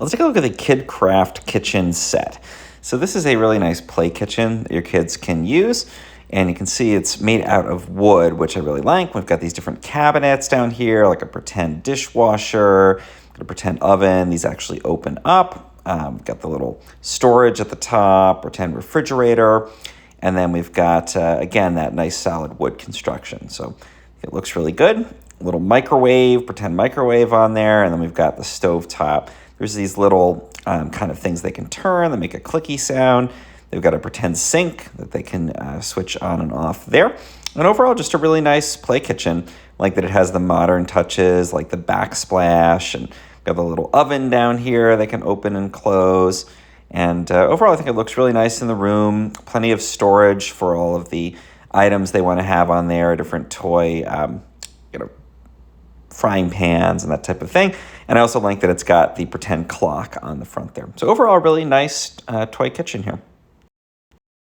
Let's take a look at the KidKraft kitchen set. So this is a really nice play kitchen that your kids can use. And you can see it's made out of wood, which I really like. We've got these different cabinets down here, like a pretend dishwasher, got a pretend oven. These actually open up. We've got the little storage at the top, pretend refrigerator. And then we've got, again, that nice solid wood construction. So it looks really good. A little microwave, pretend microwave on there. And then we've got the stove top. There's these little kind of things they can turn that make a clicky sound. They've got a pretend sink that they can switch on and off there. And overall, just a really nice play kitchen. Like that it has the modern touches, like the backsplash, and got the little oven down here they can open and close. And overall, I think it looks really nice in the room. Plenty of storage for all of the items they want to have on there, different toy, frying pans and that type of thing. And I also like that it's got the pretend clock on the front there. So overall, really nice toy kitchen here.